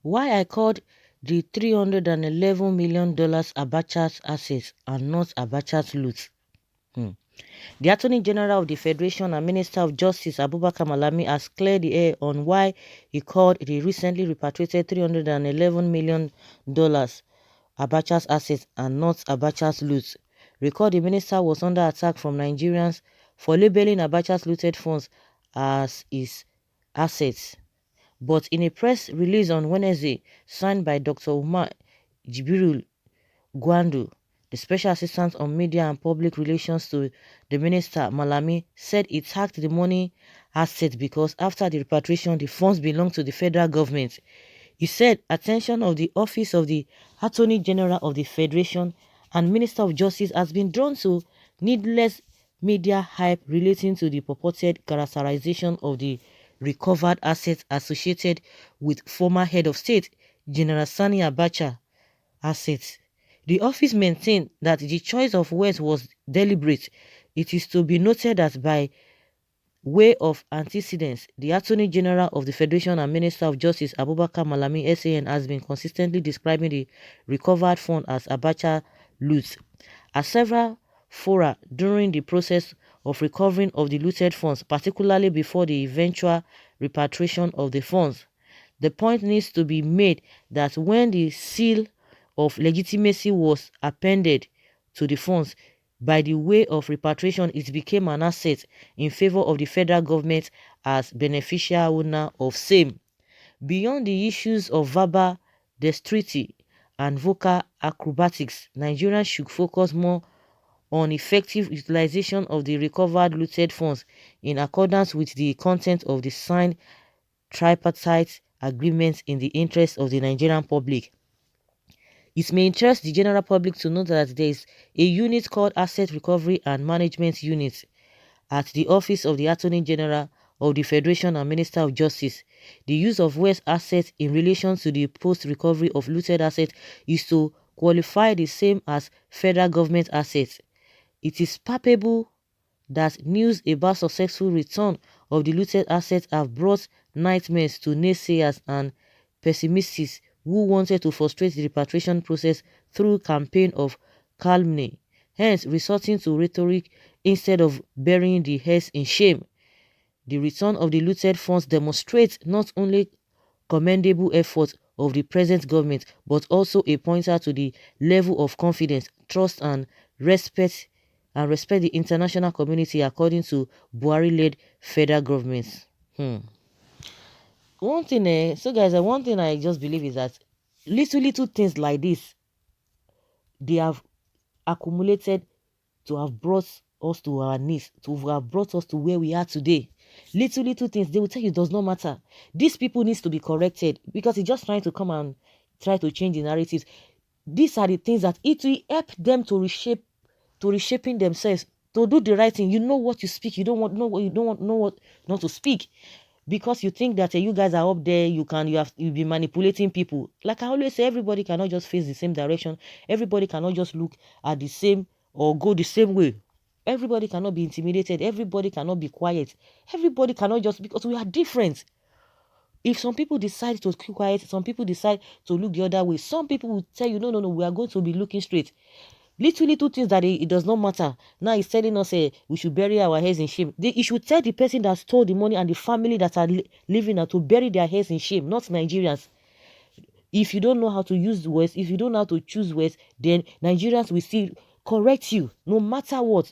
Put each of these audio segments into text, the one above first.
Why I called the $311 million ABACHA'S assets and not ABACHA'S loot. The Attorney General of the Federation and Minister of Justice Abubakar Malami has cleared the air on why he called the recently repatriated $311 million ABACHA'S assets and not ABACHA'S loot. Recall the minister was under attack from Nigerians for labeling ABACHA'S looted funds as his assets. But in a press release on Wednesday, signed by Dr. Umar Jibril Gwandu, the Special Assistant on Media and Public Relations to the Minister, Malami, said it hacked the money assets because after the repatriation, the funds belonged to the federal government. He said attention of the Office of the Attorney General of the Federation and Minister of Justice has been drawn to needless media hype relating to the purported characterization of the recovered assets associated with former head of state, General Sani Abacha assets. The office maintained that the choice of words was deliberate. It is to be noted that by way of antecedents, the Attorney General of the Federation and Minister of Justice Abubakar Malami SAN has been consistently describing the recovered fund as Abacha loot. At several fora during the process of recovering of the looted funds, particularly before the eventual repatriation of the funds, the point needs to be made that when the seal of legitimacy was appended to the funds, by the way of repatriation, it became an asset in favor of the federal government as beneficial owner of same. Beyond the issues of verbal dexterity and vocal acrobatics, Nigerians should focus more on effective utilization of the recovered looted funds in accordance with the content of the signed tripartite agreements in the interest of the Nigerian public. It may interest the general public to know that there is a unit called Asset Recovery and Management Unit at the Office of the Attorney General of the Federation and Minister of Justice. The use of West assets in relation to the post-recovery of looted assets is to qualify the same as federal government assets. It is palpable that news about successful return of the looted assets have brought nightmares to naysayers and pessimists who wanted to frustrate the repatriation process through campaign of calumny, hence resorting to rhetoric instead of burying the heads in shame. The return of the looted funds demonstrates not only commendable efforts of the present government, but also a pointer to the level of confidence, trust and respect the international community according to Buhari-led federal governments. One thing, so guys, one thing I just believe is that little things like this, they have accumulated to have brought us to our knees, to have brought us to where we are today. Little things, they will tell you it does not matter. These people needs to be corrected because it's just trying to come and try to change the narratives. These are the things that it will help them to reshaping themselves, to do the right thing. You know what you speak, you don't know what not to speak. Because you think that you guys are up there, you'll be manipulating people. Like I always say, everybody cannot just face the same direction. Everybody cannot just look at the same or go the same way. Everybody cannot be intimidated. Everybody cannot be quiet. Everybody cannot just, because we are different. If some people decide to keep quiet, some people decide to look the other way. Some people will tell you, no, we are going to be looking straight. Little things that it does not matter. Now he's telling us we should bury our heads in shame. He should tell the person that stole the money and the family that are living to bury their heads in shame, not Nigerians. If you don't know how to use the words, if you don't know how to choose words, then Nigerians will still correct you, no matter what.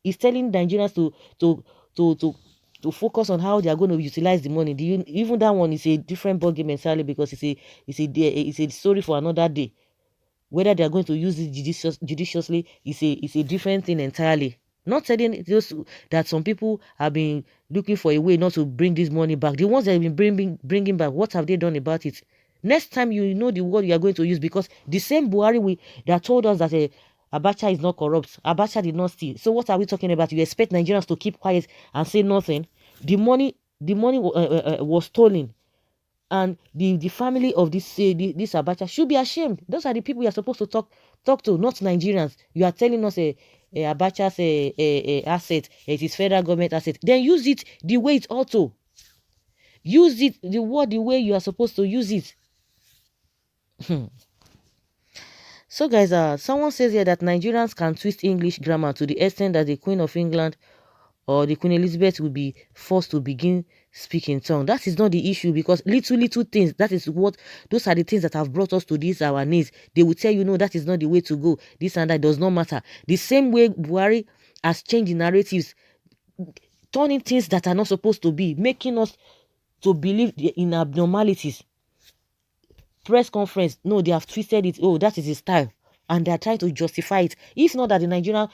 He's telling Nigerians to focus on how they are going to utilize the money. Even that one is a different ballgame entirely, because it's a story for another day. Whether they are going to use it judiciously is a different thing entirely. Not telling those that some people have been looking for a way not to bring this money back. The ones that have been bringing back, what have they done about it? Next time you know the word you are going to use, because the same Buhari that told us that Abacha is not corrupt. Abacha did not steal. So what are we talking about? You expect Nigerians to keep quiet and say nothing? The money was stolen. And the family of this Abacha should be ashamed. Those are the people you are supposed to talk to, not Nigerians. You are telling us Abacha's asset, it is federal government asset. Then use it the way it ought to. Use it the way you are supposed to use it. So guys, someone says here that Nigerians can twist English grammar to the extent that the Queen of England or the Queen Elizabeth will be forced to begin speaking tongue. That is not the issue, because little things, those are the things that have brought us to this our knees. They will tell you, no, that is not the way to go. This and that does not matter. The same way Buhari has changed the narratives, turning things that are not supposed to be, making us to believe in abnormalities. Press conference, no, they have twisted it. Oh, that is his style, and they are trying to justify it. If not that the Nigerian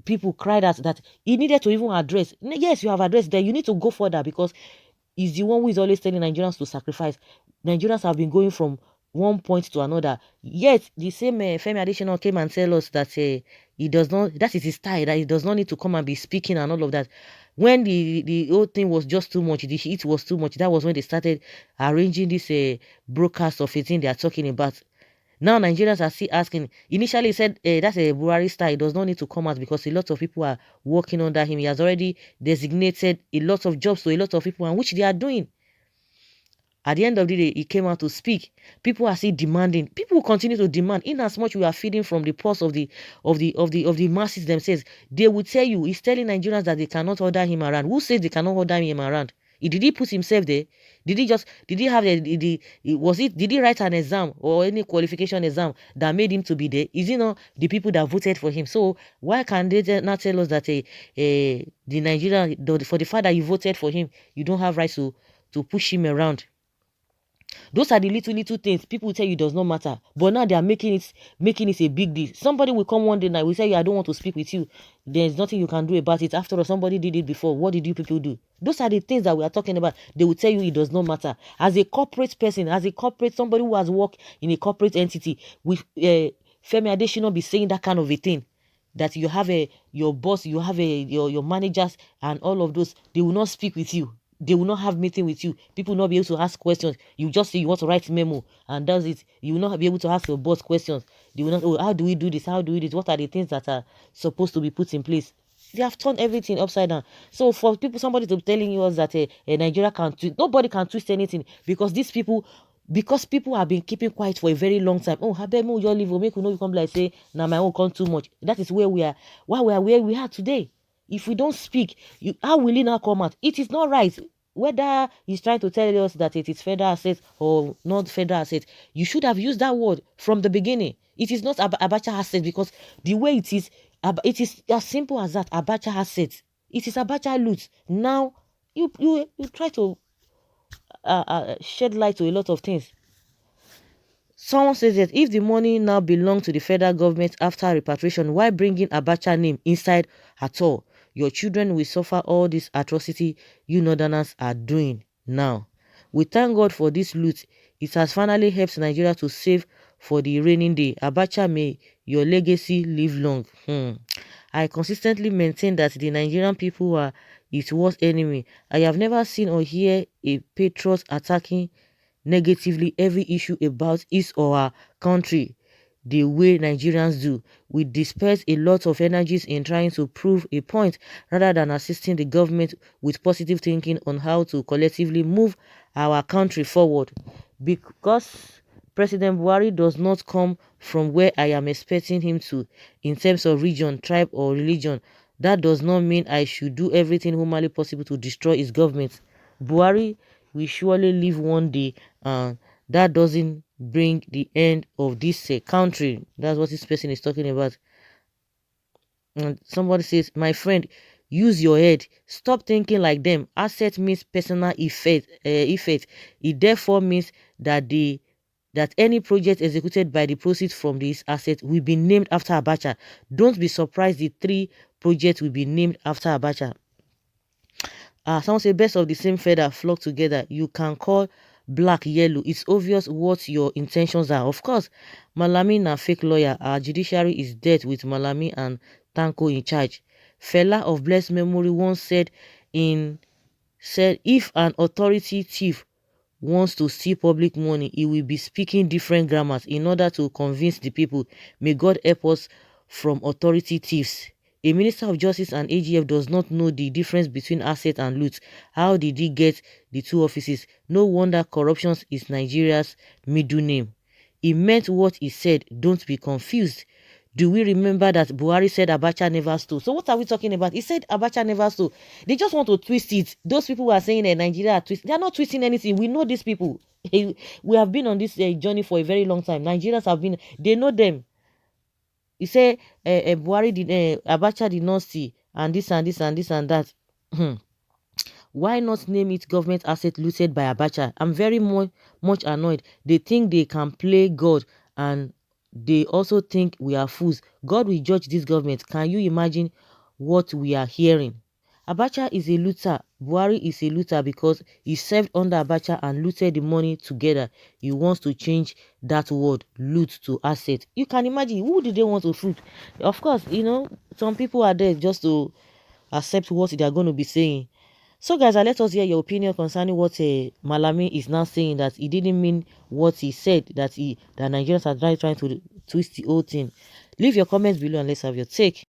people cried out that he needed to even address. Yes, you have addressed that. You need to go further, because he's the one who is always telling Nigerians to sacrifice. Nigerians have been going from one point to another. Yet the same Femi Adesina came and tell us that he does not. That is his style. That he does not need to come and be speaking and all of that. When the whole thing was just too much, the heat was too much. That was when they started arranging this broadcast of a thing they are talking about. Now Nigerians are still asking. Initially he said that's a Buhari style. He does not need to come out because a lot of people are working under him. He has already designated a lot of jobs to a lot of people, and which they are doing. At the end of the day, he came out to speak. People are still demanding. People will continue to demand. In as much we are feeding from the pulse of the masses themselves, they will tell you. He's telling Nigerians that they cannot order him around. Who says they cannot order him around? Did he put himself there? Did he have did he write an exam or any qualification exam that made him to be there? Is it not the people that voted for him? So why can they not tell us that the Nigerian, for the fact that you voted for him, you don't have rights to push him around? Those are the little things people will tell you does not matter, but now they are making it a big deal. Somebody will come one day and will say, I don't want to speak with you. There's nothing you can do about it. After all, somebody did it before. What did you people do? Those are the things that we are talking about. They will tell you it does not matter. As a corporate person, somebody who has worked in a corporate entity, with Femi Adesina be saying that kind of a thing, that you have your boss, you have your managers and all of those, they will not speak with you. They will not have meeting with you. People will not be able to ask questions. You just say you want to write memo, and that's it. You will not be able to ask your boss questions. They will not, oh, how do we do this? How do we do this? What are the things that are supposed to be put in place? They have turned everything upside down. So for somebody to be telling you that Nigeria can't twist, nobody can twist anything, because people have been keeping quiet for a very long time. Oh, habemo your live, make we know you come like say, now my own come too much. That is where we are. Why we are where we are today. If we don't speak, how will it now come out? It is not right. Whether he's trying to tell us that it is federal assets or not federal assets, you should have used that word from the beginning. It is not Abacha assets, because the way it is as simple as that. Abacha assets. It is Abacha loot. Now you try to shed light to a lot of things. Someone says that if the money now belongs to the federal government after repatriation, why bringing Abacha name inside at all? Your children will suffer all this atrocity you northerners are doing now. We thank God for this loot. It has finally helped Nigeria to save for the raining day. Abacha, may your legacy live long. I consistently maintain that the Nigerian people are its worst enemy. I have never seen or hear a patriot attacking negatively every issue about his or her country the way Nigerians do. We disperse a lot of energies in trying to prove a point rather than assisting the government with positive thinking on how to collectively move our country forward. Because President Buhari does not come from where I am expecting him to in terms of region, tribe or religion, that does not mean I should do everything humanly possible to destroy his government. Buhari will surely leave one day, and that doesn't bring the end of this country. That's what this person is talking about. And somebody says, my friend, use your head. Stop thinking like them. Asset means personal effect. It therefore means that any project executed by the proceeds from this asset will be named after Abacha. Don't be surprised the 3 projects will be named after Abacha. Someone say best of the same feather flock together. You can call black yellow. It's obvious what your intentions are. Of course, Malami na fake lawyer. Our judiciary is dead with Malami and Tanko in charge. Fela of blessed memory once said if an authority chief wants to steal public money, he will be speaking different grammars in order to convince the people. May God help us from authority thieves. A minister of justice and AGF does not know the difference between asset and loot. How did he get the 2 offices? No wonder corruption is Nigeria's middle name. He meant what he said. Don't be confused. Do we remember that Buhari said Abacha never stole? So what are we talking about? He said Abacha never stole. They just want to twist it. Those people who are saying that Nigeria are twisting. They are not twisting anything. We know these people. We have been on this journey for a very long time. Nigerians have been. They know them. He said Buhari did, Abacha did not see, and this and this and this and that. Why not name it government asset looted by Abacha? I'm very much annoyed. They think they can play God, and they also think we are fools. God will judge this government. Can you imagine what we are hearing? Abacha is a looter. Buhari is a looter because he served under Abacha and looted the money together. He wants to change that word, loot, to asset. You can imagine, who did they want to shoot? Of course, some people are there just to accept what they are going to be saying. So guys, let us hear your opinion concerning what Malami is now saying, that he didn't mean what he said, that Nigerians are trying to twist the whole thing. Leave your comments below and let's have your take.